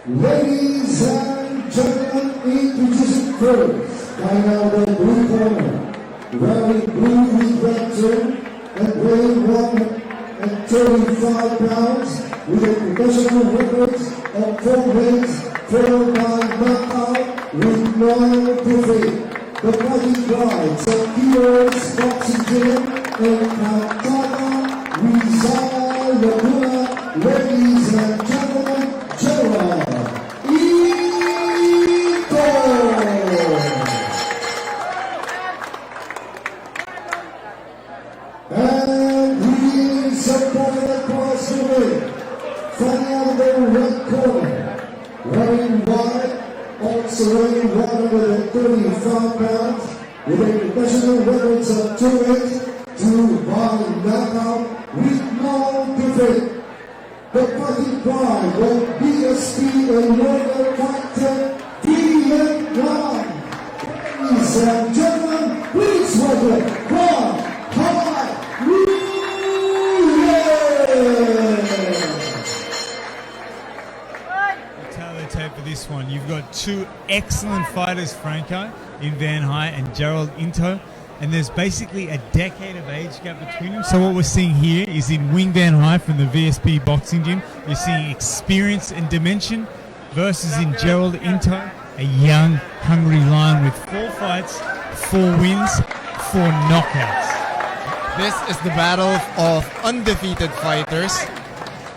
Ladies and gentlemen, introducing first, by now the blue corner, wearing blue with red trim and weighing 135 pounds with a professional record of 4 wins, 4 by knockout with no defeat. The fighting guides of Heroes Boxing Gym in Calcutta, Rulloda, ladies and gentlemen, Jerald Into. And he is supported across the ring, fighting out of the red corner, wearing white, also weighing 135 pounds, with a professional records of 2 wins, 2 by knockout, with no defeat. The fighting pride of BSP Elorde fighter Nguyen. Ladies and gentlemen, please welcome Van Hai. Tailor tape for this one. You've got 2 excellent fighters, Franco, in Van Hai and Jerald Into. And there's basically a decade of age gap between them. So what we're seeing here is in Nguyen Van Hai from the VSP Boxing Gym, you're seeing experience and dimension versus in Jerald Into, a young, hungry lion with 4 fights, 4 wins, 4 knockouts. This is the battle of undefeated fighters.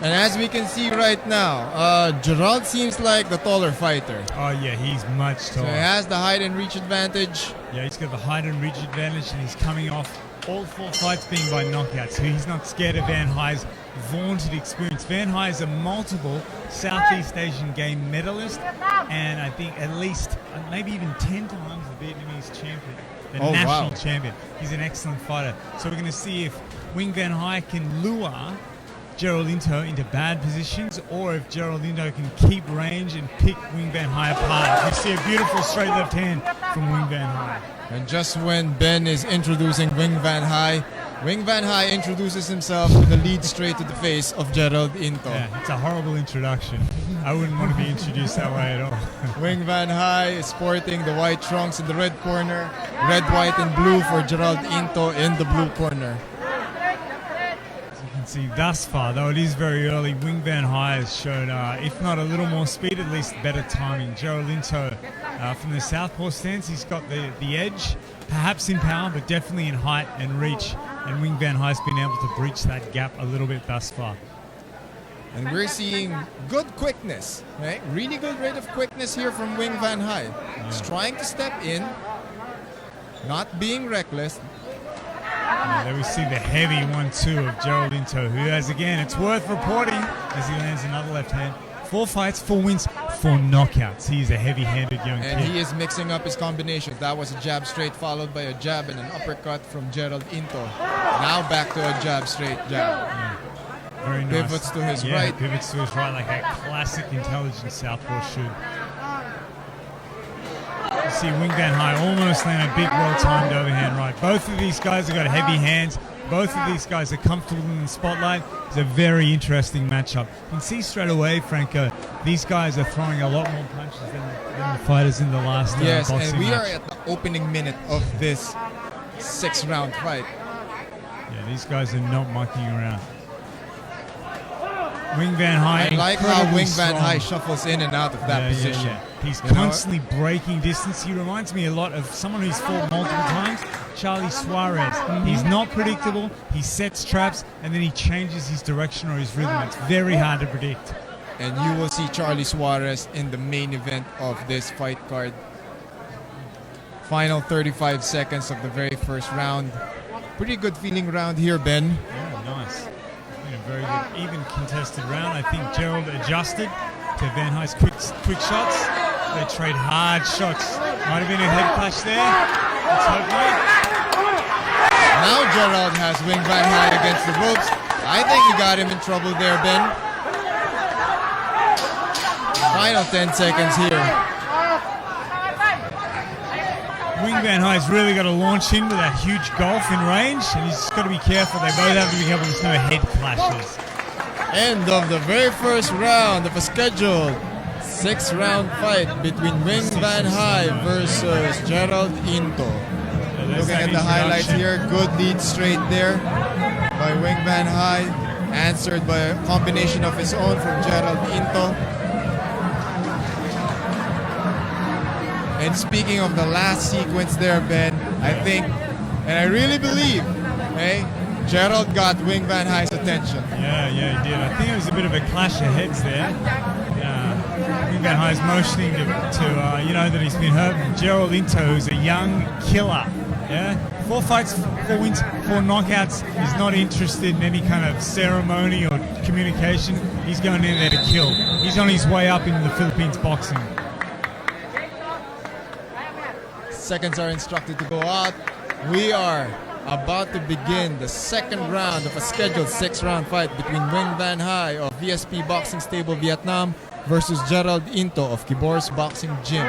And as we can see right now, Jerald seems like the taller fighter. Oh yeah, he's much taller. So he has the height and reach advantage. Yeah, he's got the height and reach advantage, and he's coming off all 4 fights being by knockout. So he's not scared of Van Hai's vaunted experience. Van Hai is a multiple Southeast Asian game medalist, and I think at least, maybe even 10 times the Vietnamese champion, the national champion. He's an excellent fighter. So we're going to see if Nguyen Van Hai can lure Jerald Into into bad positions, or if Jerald Into can keep range and pick Nguyen Van Hai apart. We see a beautiful straight left hand from Nguyen Van Hai. And just when Ben is introducing Nguyen Van Hai introduces himself with a lead straight to the face of Jerald Into. Yeah, it's a horrible introduction. I wouldn't want to be introduced that way at all. Nguyen Van Hai is sporting the white trunks in the red corner, red, white, and blue for Jerald Into in the blue corner. See, thus far, though it is very early, Nguyen Van Hai has shown, if not a little more speed, at least better timing. Jerald Into, from the southpaw stance, he's got the edge, perhaps in power, but definitely in height and reach. And Nguyen Van Hai's been able to breach that gap a little bit thus far. And we're seeing good quickness, right? Really good rate of quickness here from Nguyen Van Hai. Yeah. He's trying to step in, not being reckless. There we see the heavy 1-2 of Jerald Into, who has, again, it's worth reporting as he lands another left hand. 4 fights, 4 wins, 4 knockouts. He is a heavy-handed young kid. And he is mixing up his combinations. That was a jab straight followed by a jab and an uppercut from Jerald Into. Now back to a jab straight jab. Yeah. Very nice. Pivots to his right. Pivots to his right like a classic intelligent southpaw should. You see Nguyen Van Hai almost land a big well-timed overhand right. Both of these guys have got heavy hands. Both of these guys are comfortable in the spotlight. It's a very interesting matchup. You can see straight away, Franco, these guys are throwing a lot more punches than the fighters in the last yes, boxing and we match. are at the opening minute of this 6-round fight. Yeah, these guys are not mucking around. Nguyen Van Hai, I like how Nguyen Van Hai shuffles in and out of that position. Yeah. He's constantly breaking distance. He reminds me a lot of someone who's fought multiple times, Charlie Suarez. He's not predictable. He sets traps and then he changes his direction or his rhythm. It's very hard to predict. And you will see Charlie Suarez in the main event of this fight card. Final 35 seconds of the very first round. Pretty good feeling round here, Ben. Yeah, nice. Been a very good, even contested round. I think Jerald adjusted to Van Hai's quick shots. They trade hard shots. Might have been a head clash there. Let's hope not. Now Jerald has Nguyen Van Hai against the ropes. I think he got him in trouble there, Ben. Final 10 seconds here. Nguyen Van Hai's really got to launch into that huge gulf in range, and he's got to be careful. They both have to be careful there's no head clashes. End of the very first round of a scheduled Sixth round fight between Nguyen Van Hai versus Jerald Into. Looking at the highlights here, good lead straight there by Nguyen Van Hai, answered by a combination of his own from Jerald Into. And speaking of the last sequence there, Ben, I think, and I really believe, Jerald got Nguyen Van Hai's attention. Yeah, he did. I think it was a bit of a clash of heads there. Nguyen Van Hai's motioning to that he's been hurt. Jerald Into, who's a young killer. Yeah, 4 fights, 4 wins, 4 knockouts. He's not interested in any kind of ceremony or communication. He's going in there to kill. He's on his way up into the Philippines boxing. Seconds are instructed to go out. We are about to begin the second round of a scheduled 6-round fight between Nguyen Van Hai of VSP Boxing Stable Vietnam versus Jerald Into of Kibor's Boxing Gym.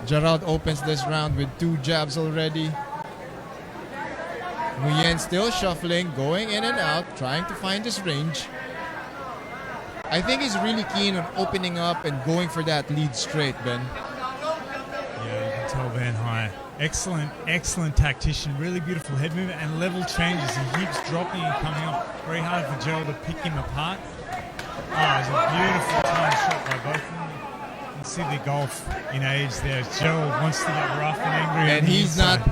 Jerald opens this round with 2 jabs already. Nguyen still shuffling, going in and out, trying to find his range. I think he's really keen on opening up and going for that lead straight, Ben. Yeah, you can tell Van Hai. Excellent tactician. Really beautiful head movement and level changes. He keeps dropping and coming up. Very hard for Jerald to pick him apart. It's a beautiful time shot by both of them. You can see the gulf in age there. Jerald wants to get rough and angry. And he's not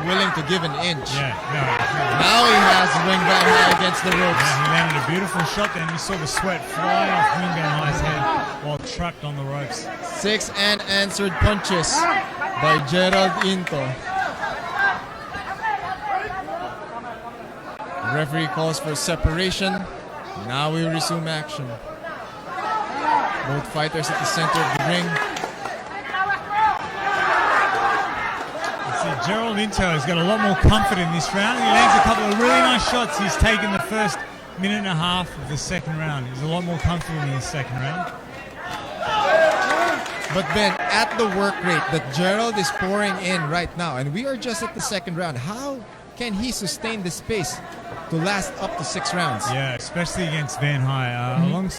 willing to give an inch. Yeah, no. Now he has Nguyen Van Hai against the ropes. Yeah, he landed a beautiful shot there, and you saw the sweat fly off Nguyen Van Hai's head while trapped on the ropes. 6 unanswered punches by Jerald Into. The referee calls for separation. Now we resume action. Both fighters at the center of the ring. You see, Jerald Into has got a lot more comfort in this round. He lands a couple of really nice shots. He's taken the first minute and a half of the second round. He's a lot more comfortable in the second round. But Ben, at the work rate that Jerald is pouring in right now, and we are just at the second round, how can he sustain this pace to last up to 6 rounds? Yeah, especially against Van Hai.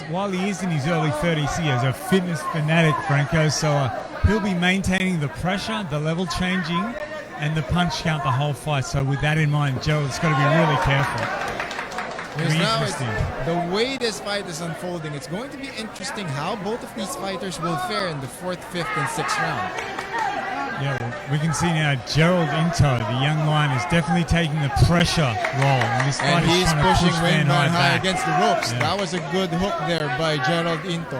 While he is in his early 30s, he is a fitness fanatic, Franco, so he'll be maintaining the pressure, the level changing, and the punch count the whole fight. So with that in mind, Jerald's got to be really careful. Because now the way this fight is unfolding, it's going to be interesting how both of these fighters will fare in the 4th, 5th, and 6th round. Yeah, well, we can see now Jerald Into, the young lion, is definitely taking the pressure role in this fight. And he's pushing Nguyen Van Hai back against the ropes. Yeah. That was a good hook there by Jerald Into.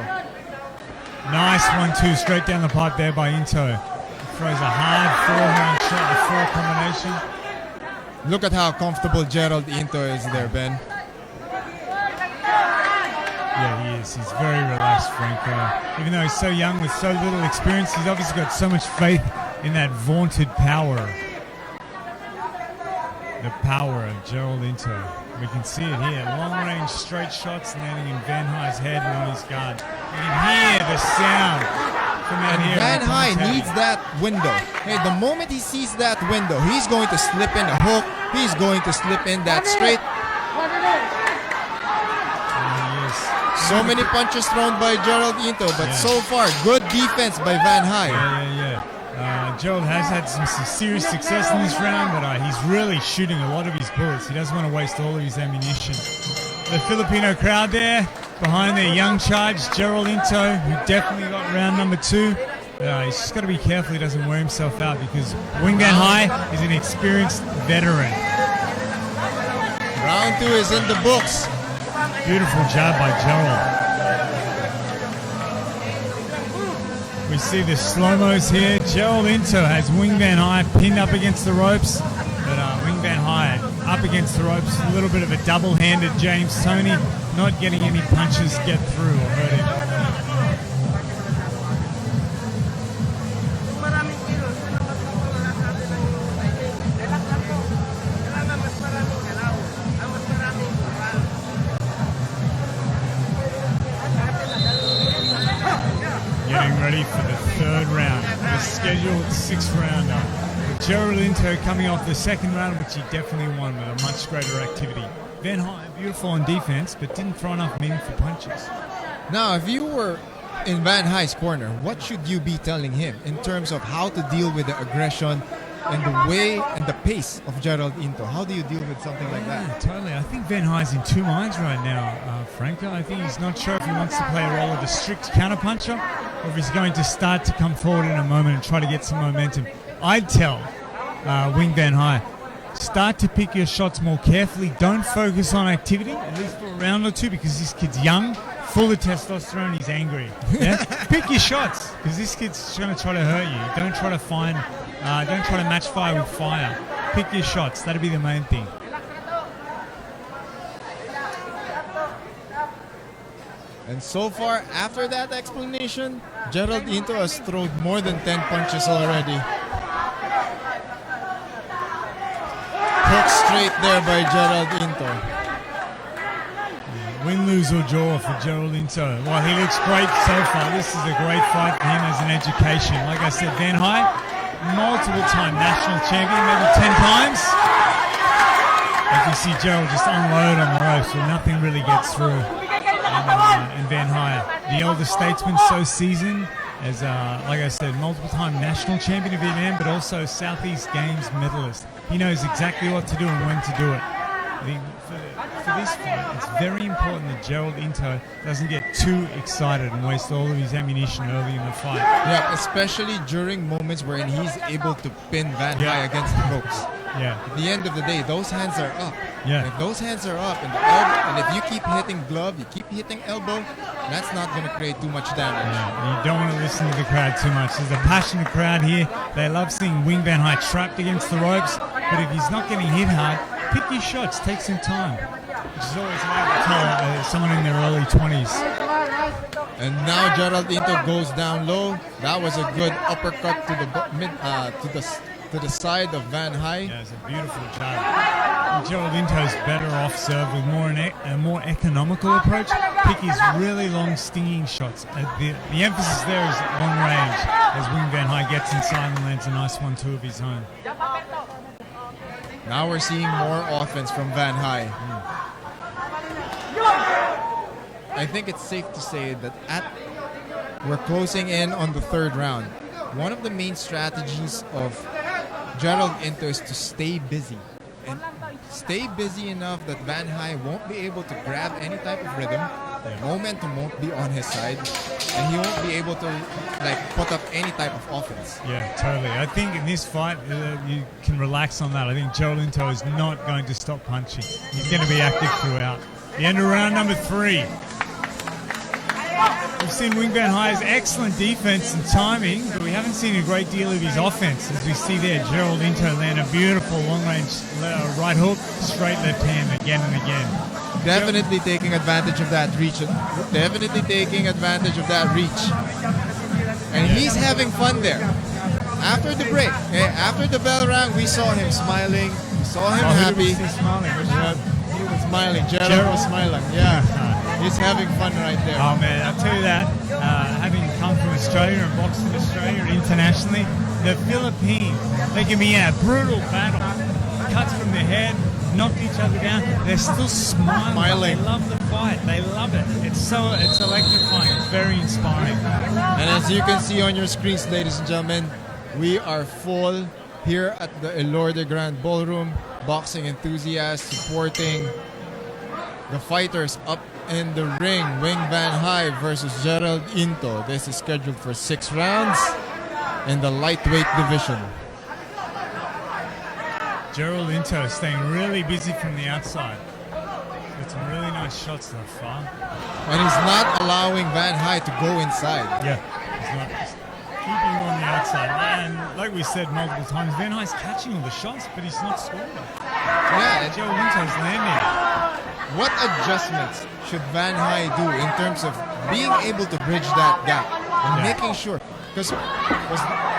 Nice 1-2 straight down the pipe there by Into. Throws a hard forehand shot, a 4 combination. Look at how comfortable Jerald Into is there, Ben. Yeah, he is. He's very relaxed, Franco. Even though he's so young with so little experience, he's obviously got so much faith in that vaunted power. The power of Jerald Into. We can see it here. Long-range straight shots landing in Van Hai's head and on his guard. You can hear the sound from out And here. Van Hai needs that window. Hey, the moment he sees that window, he's going to slip in a hook. He's going to slip in that straight. So many punches thrown by Jerald Into, but so far, good defense by Van Hai. Yeah. Jerald has had some serious success in this round, but he's really shooting a lot of his bullets. He doesn't want to waste all of his ammunition. The Filipino crowd there, behind their young charge, Jerald Into, who definitely got round number 2. He's just got to be careful he doesn't wear himself out, because Nguyen Van Hai is an experienced veteran. Round 2 is in the books. Beautiful job by Jerald. We see the slow-mos here. Jerald Into has Nguyen Van Hai pinned up against the ropes. But Nguyen Van Hai up against the ropes. A little bit of a double-handed James Toney. Not getting any punches get through or hurt him. Getting ready for the 3rd round, the scheduled 6th rounder. Jerald Into coming off the 2nd round, which he definitely won with a much greater activity. Van Hai beautiful on defense, but didn't throw enough meaningful punches. Now, if you were in Van Hai's corner, what should you be telling him in terms of how to deal with the aggression and the way and the pace of Jerald Into? How do you deal with something like Yeah, that? totally. I think Van Hai's in two minds right now, Franco. I think he's not sure if he wants to play a role of a strict counterpuncher or if he's going to start to come forward in a moment and try to get some momentum. I'd tell Nguyen Van Hai, start to pick your shots more carefully. Don't focus on activity, at least for a round or two, because this kid's young, full of testosterone, he's angry. Yeah? Pick your shots, because this kid's going to try to hurt you. Don't try to match fire with fire. Pick your shots. That'll be the main thing. And so far, after that explanation, Jerald Into has thrown more than 10 punches already. Hook straight there by Jerald Into. Win, lose or draw for Jerald Into. Well, he looks great so far. This is a great fight for him as an education. Like I said, Van Hai, multiple-time national champion, maybe 10 times. As you see Jerald just unload on the ropes where nothing really gets through. And Van Hai, the elder statesman, so seasoned as, like I said, multiple-time national champion of Vietnam, but also Southeast Games medalist. He knows exactly what to do and when to do it. I think for this fight, it's very important that Jerald Into doesn't get too excited and waste all of his ammunition early in the fight. Yeah, especially during moments wherein he's able to pin Van Hai against the ropes. Yeah. At the end of the day, those hands are up. Yeah. If those hands are up and the elbow, and if you keep hitting glove, you keep hitting elbow, that's not going to create too much damage. Yeah, you don't want to listen to the crowd too much. There's a passionate crowd here. They love seeing Nguyen Van Hai trapped against the ropes, but if he's not getting hit hard, pick your shots, take some time, which is always hard to tell someone in their early 20s. And now Jerald Into goes down low. That was a good uppercut to the side of Van Hai. Yeah, it's a beautiful jab. Jerald Into's better off serve with a more economical approach. Pick his really long stinging shots. The emphasis there is long range as Nguyen Van Hai gets inside and lands a nice 1-2 of his own. Now we're seeing more offense from Van Hai. I think it's safe to say that we're closing in on the third round. One of the main strategies of Jerald Into is to stay busy. And stay busy enough that Van Hai won't be able to grab any type of rhythm. Momentum won't be on his side. And he won't be able to put up any type of offense. Yeah, totally. I think in this fight, you can relax on that. I think Jerald Into is not going to stop punching. He's going to be active throughout. The end of round number 3. We've seen Nguyen Van Hai's excellent defense and timing, but we haven't seen a great deal of his offense. As we see there, Jerald Into land a beautiful long-range right hook, straight left hand again and again. Definitely taking advantage of that reach. Definitely taking advantage of that reach. And he's having fun there. After the break, after the bell rang, we saw him smiling. We saw him happy. He was smiling. He was smiling. Jerald was smiling. Yeah. He's having fun right there. Oh man, I'll tell you that, having come from Australia and boxed in Australia internationally, the Philippines, they can be in a brutal battle. Cuts from the head, knocked each other down, they're still smiling. They love the fight, they love it. It's electrifying, it's very inspiring. And as you can see on your screens, ladies and gentlemen, we are full here at the Elorde Grand Ballroom. Boxing enthusiasts supporting the fighters up in the ring. Nguyen Van Hai versus Jerald Into. This is scheduled for 6 rounds in the lightweight division. Jerald Into staying really busy from the outside. Got some really nice shots so far. And he's not allowing Van Hai to go inside. Yeah, he's not. Just keeping him on the outside. And like we said multiple times, Van Hai's catching all the shots, but he's not scoring. Yeah, Jerald Into's landing. What adjustments should Van Hai do in terms of being able to bridge that gap and making sure? Because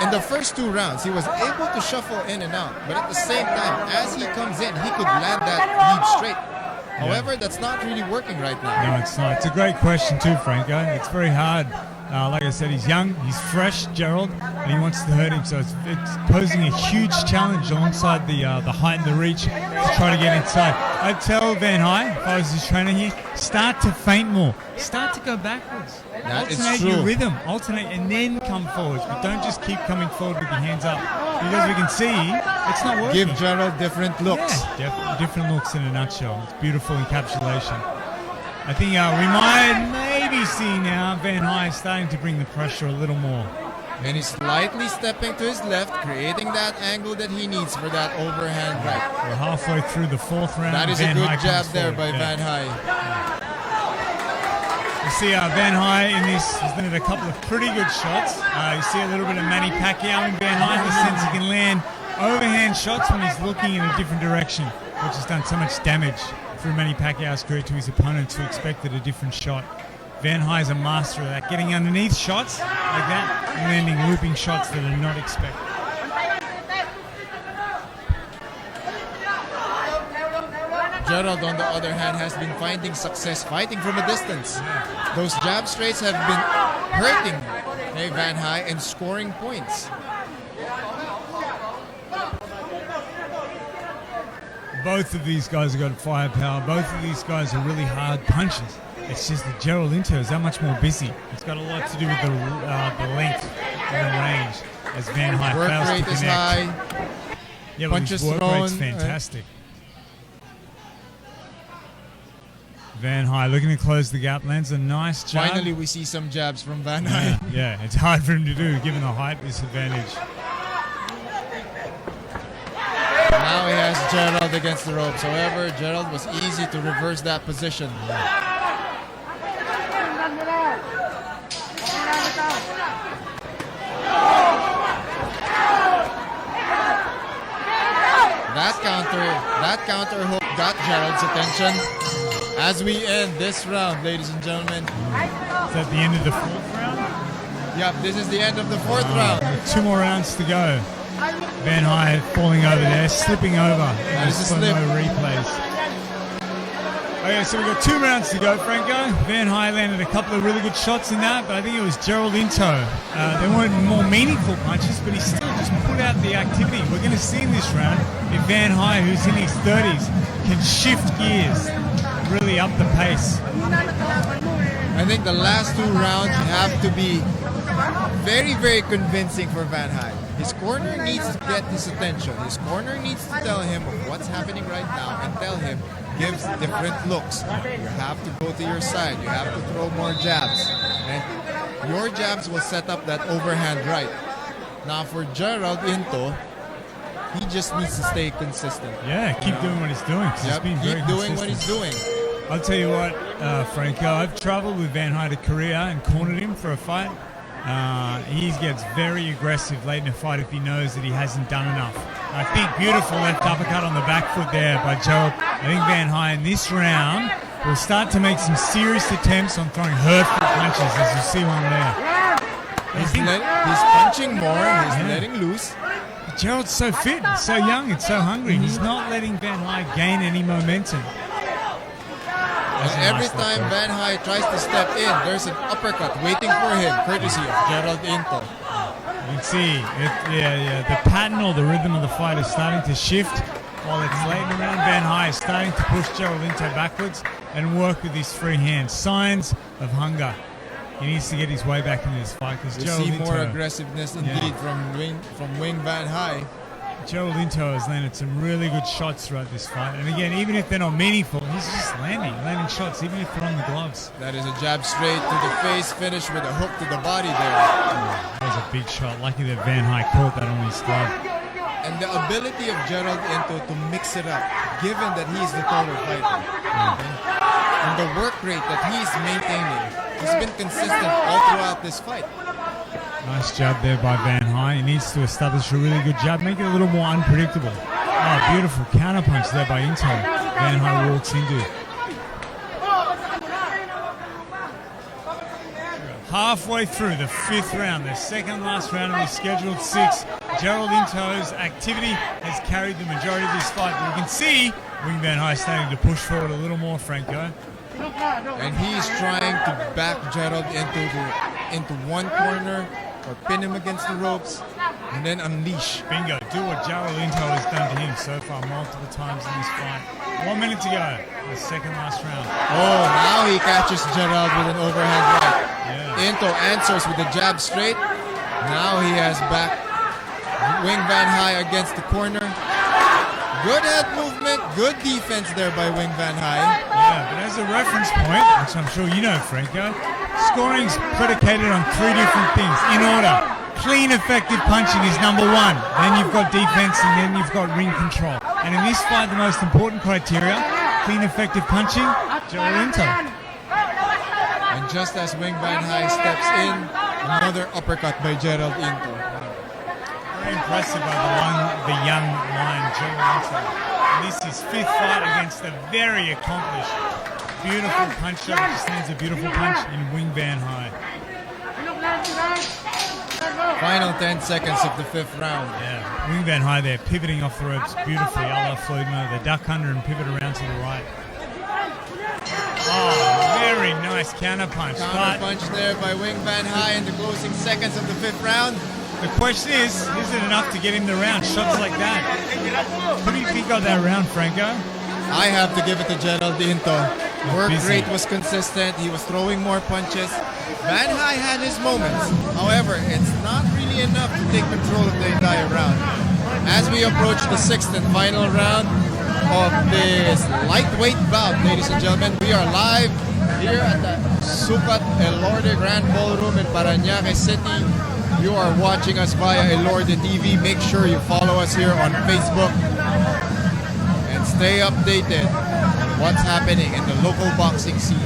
in the first 2 rounds, he was able to shuffle in and out. But at the same time, as he comes in, he could land that lead straight. However, that's not really working right now. No, it's not. It's a great question too, Franco. It's very hard Like I said, he's young, he's fresh, Jerald, and he wants to hurt him. So it's posing a huge challenge alongside the height and the reach to try to get inside. I'd tell Van Hai, if I was his trainer here, start to feint more. Start to go backwards. That is alternate true. your rhythm, alternate, and then come forwards. But don't just keep coming forward with your hands up. Because we can see it's not working. Give Jerald different looks. Yeah, different looks in a nutshell. It's beautiful encapsulation. I think we might maybe see now Van Hai starting to bring the pressure a little more. And he's slightly stepping to his left, creating that angle that he needs for that overhand right. We're halfway through the fourth round. That is Van a good Hai jab comes there forward. by Van Hai. You see Van Hai in this has landed a couple of pretty good shots. You see a little bit of Manny Pacquiao in Van Hai in the sense he can land overhand shots when he's looking in a different direction, which has done so much damage through Manny Pacquiao's career to his opponents who expected a different shot. Van Hai is a master of that, getting underneath shots like that and landing looping shots that are not expected. Jerald, on the other hand, has been finding success fighting from a distance. Those jab straights have been hurting Van Hai and scoring points. Both of these guys have got firepower. Both of these guys are really hard punches. It's just that Jerald Into is that much more busy. It's got a lot to do with the length and the range as Van Hai Work fails to rate connect. is high. Yeah, but Punches his work thrown, rate's fantastic. Van Hai looking to close the gap, lands a nice jab. Finally, we see some jabs from Van Hai. Yeah, it's hard for him to do given the height disadvantage. Now he has Jerald against the ropes. However, Jerald was easy to reverse that position. That counter hook got Jerald's attention. As we end this round, ladies and gentlemen. Is that the end of the fourth round? Yep, this is the end of the fourth round. 2 more rounds to go. Van Hai falling over there, slipping over. That is a slip. Replays. Okay, so we've got 2 rounds to go, Franco. Van Hai landed a couple of really good shots in that, but I think it was Jerald Into. They weren't more meaningful punches, but he still just put out the activity. We're going to see in this round if Van Hai, who's in his 30s, can shift gears, really up the pace. I think the last 2 rounds have to be very, very convincing for Van Hai. His corner needs to get his attention. His corner needs to tell him of what's happening right now and tell him, gives different looks. You have to go to your side. You have to throw more jabs. And your jabs will set up that overhand right. Now for Jerald Into, he just needs to stay consistent. Yeah, keep doing what he's doing. 'Cause he's been very keep doing what consistent. he's doing. I'll tell you what, Franco, I've traveled with Van Hai to Korea and cornered him for a fight. He gets very aggressive late in a fight if he knows that he hasn't done enough. I think beautiful left uppercut on the back foot there by Jerald. I think Van Hai in this round will start to make some serious attempts on throwing hurtful punches, as you see one there. He's punching more, he's letting loose. Jerald's so fit, so young, and so hungry. He's not letting Van Hai gain any momentum. And every time Van Hai tries to step in, there's an uppercut waiting for him, courtesy of Jerald Into. You can see, the pattern or the rhythm of the fight is starting to shift. While it's late in the round, Van Hai is starting to push Jerald Into backwards and work with his free hands. Signs of hunger. He needs to get his way back into this fight because We Jerald see more Into, aggressiveness indeed from Nguyen Van Hai. Jerald Into has landed some really good shots throughout this fight. And again, even if they're not meaningful, he's just landing shots, even if they're on the gloves. That is a jab straight to the face, finish with a hook to the body there. That was a big shot. Lucky that Van Hai caught that on his glove. And the ability of Jerald Into to mix it up, given that he's the taller fighter. And the work rate that he's maintaining, he's been consistent all throughout this fight. Nice jab there by Van Hai. He needs to establish a really good jab, make it a little more unpredictable. Oh, beautiful counterpunch there by Into. Van Hai walks into. Halfway through the 5th round, the second last round of the scheduled 6. Jerald Into's activity has carried the majority of this fight. But we can see Nguyen Van Hai starting to push forward a little more, Franco. And he's trying to back Jerald Into to into one corner or pin him against the ropes and then unleash. Bingo. Do what Jerald Into has done to him so far multiple times in this fight. 1 minute to go. The second last round. Oh, now he catches Jerald with an overhand right. Yeah. Into answers with the jab straight. Now he has back Nguyen Van Hai against the corner. Good head movement, good defense there by Nguyen Van Hai. Yeah, but as a reference point, which I'm sure you know, Franco, scoring's predicated on 3 different things. In order, clean, effective punching is number 1. Then you've got defense, and then you've got ring control. And in this fight, the most important criteria, clean, effective punching, Jerald Into. And just as Nguyen Van Hai steps in, another uppercut by Jerald Into. Very impressive by the young lion, Jerald Into. And this is 5th fight against a very accomplished, beautiful puncher. Just lands a beautiful punch in Nguyen Van Hai. Final 10 seconds of the 5th round. Yeah, Nguyen Van Hai there, pivoting off the ropes beautifully, a la Floyd Mo. They duck under and pivot around to the right. Oh, very nice counter punch. Counter punch there by Nguyen Van Hai in the closing seconds of the 5th round. The question is it enough to get him the round? Shots like that. Who do you think got that round, Franco? I have to give it to Jerald Into. Work busy. rate was consistent. He was throwing more punches. Van Hai had his moments. However, it's not really enough to take control of the entire round. As we approach the 6th and final round of this lightweight bout, ladies and gentlemen, we are live here at the Sukat Elorde Grand Ballroom in Paranaque City. You are watching us via Elorde TV. Make sure you follow us here on Facebook and stay updated on what's happening in the local boxing scene.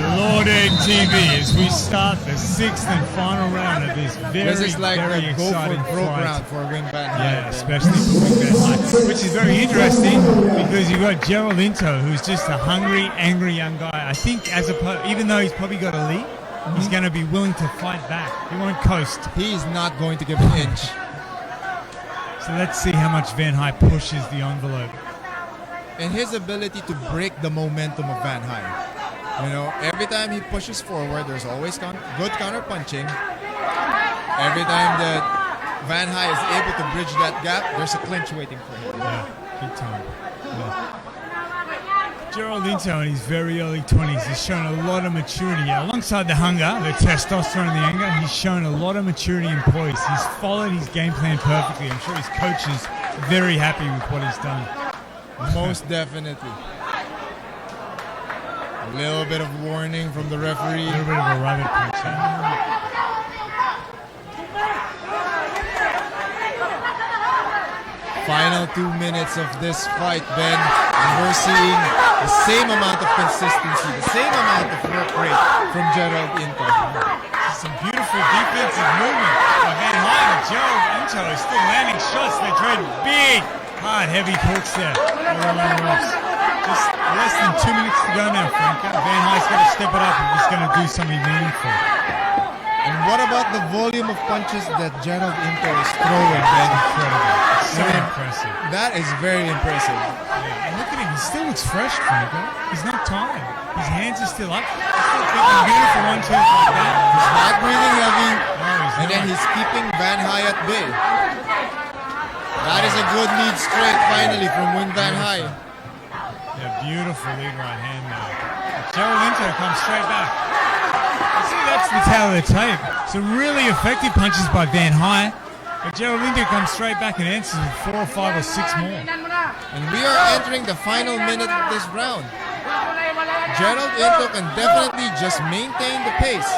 Elorde TV as we start the 6th and final round of this This is like very a go exciting for broke fight. round for Nguyen Van Hai. Yeah, especially for Nguyen Van Hai, which is very interesting because you've got Jerald Into, who's just a hungry, angry young guy. I think even though he's probably got a lead, he's going to be willing to fight back. He won't coast. He's not going to give an inch. So let's see how much Van Hai pushes the envelope. And his ability to break the momentum of Van Hai. You know, every time he pushes forward, there's always good counter punching. Every time that Van Hai is able to bridge that gap, there's a clinch waiting for him. Yeah, big time. Yeah. Jerald Into in his very early 20s has shown a lot of maturity. Alongside the hunger, the testosterone and the anger, he's shown a lot of maturity and poise. He's followed his game plan perfectly. I'm sure his coach is very happy with what he's done. Most definitely. A little bit of warning from the referee. A little bit of a rabbit punch. Final 2 minutes of this fight, Ben, and we're seeing the same amount of consistency, the same amount of work rate from Jerald Into. Some beautiful defensive movement by Van Hai. Jerald Into is still landing shots. They trade big, hard, heavy hooks there. All around the ropes. Just less than 2 minutes to go now, Franco. Van Hai's got to step it up if he's going to do something meaningful. And what about the volume of punches that Jerald Into is throwing, Ben? Incredible. So I mean, impressive. That is very impressive. Yeah. And look at him. He still looks fresh, Franco. He's not tired. His hands are still up. He's still thinking beautiful 1-2s like that. He's not breathing heavy, No, he's and then not. he's keeping Van Hai at bay. That is a good lead straight, finally, from Nguyen Van Hai. Yeah, beautiful lead right hand now. Jerald Into comes straight back. You see, that's the tail of the tape. So really effective punches by Van Hai. But Jerald Into comes straight back and answers with 4 or 5 or 6 more. And we are entering the final minute of this round. Jerald Into can definitely just maintain the pace,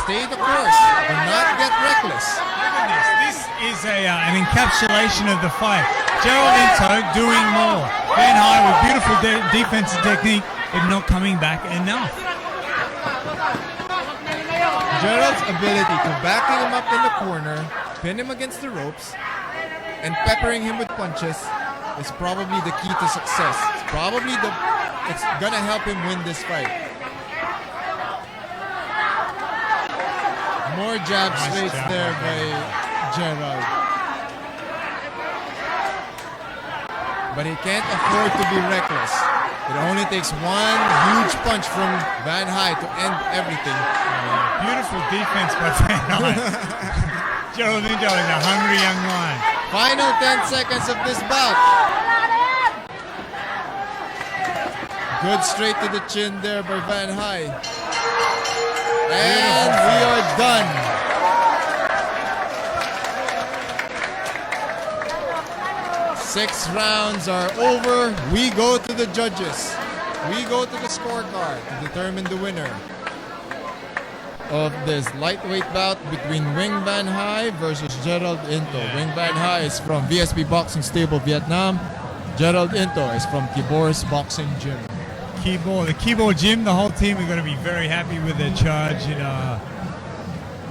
stay the course, and not get reckless. Look at this. This is an encapsulation of the fight. Jerald Into doing more. Van Hai with beautiful defensive technique, but not coming back enough. Jerald's ability to backing him up in the corner, pin him against the ropes, and peppering him with punches is probably the key to success. It's gonna help him win this fight. More jab Nice straights jab there right by Jerald. But he can't afford to be reckless. It only takes one huge punch from Van Hai to end everything. Beautiful defense by Van Hai. Jerald Into is a hungry young lion. Final 10 seconds of this bout. Good straight to the chin there by Van Hai. And we are done. Six rounds are over. We go to the judges. We go to the scorecard to determine the winner of this lightweight bout between Nguyen Van Hai versus Jerald Into. Nguyen Van Hai is from VSP Boxing Stable, Vietnam. Jerald Into is from Kibor's Boxing Gym. The Keyboard Gym, the whole team are going to be very happy with their charge.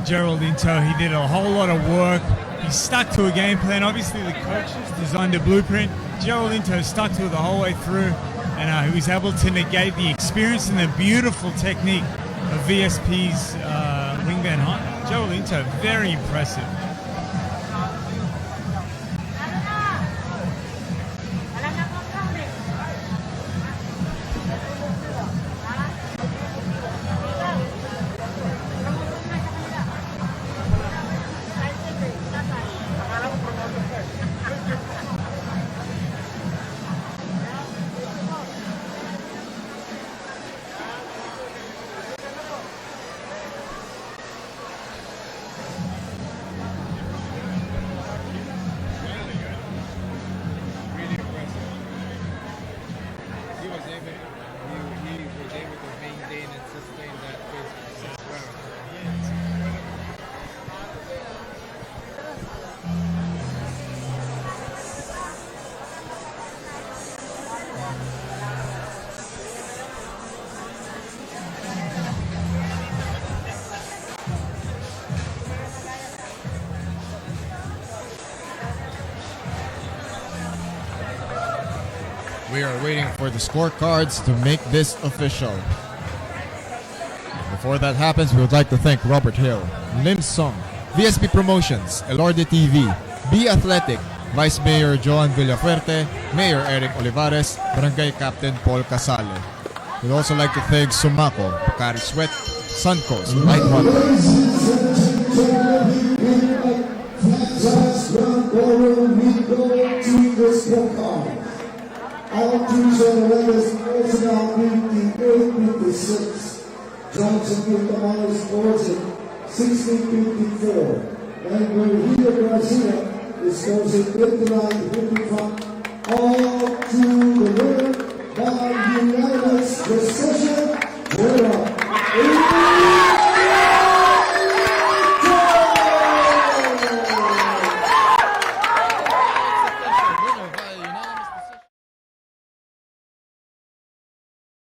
Jerald Into, he did a whole lot of work. He stuck to a game plan. Obviously, the coaches designed a blueprint. Jerald Into stuck to it the whole way through, and he was able to negate the experience and the beautiful technique of VSP's Nguyen Van Hai. Jerald Into, very impressive. We are waiting for the scorecards to make this official. Before that happens, we would like to thank Robert Hill, Lim Song, VSP Promotions, Elorde TV, Be Athletic, Vice Mayor Joan Villafuerte, Mayor Eric Olivares, Barangay Captain Paul Casale. We'd also like to thank Sumaco, Pocari Sweat, Suncoast, Light Water. All teams on the latest personnel 58-56. Johnson with the honors scores at 16-54. And Rulloda Garcia is scores at 59-55. All to the winner by unanimous decision.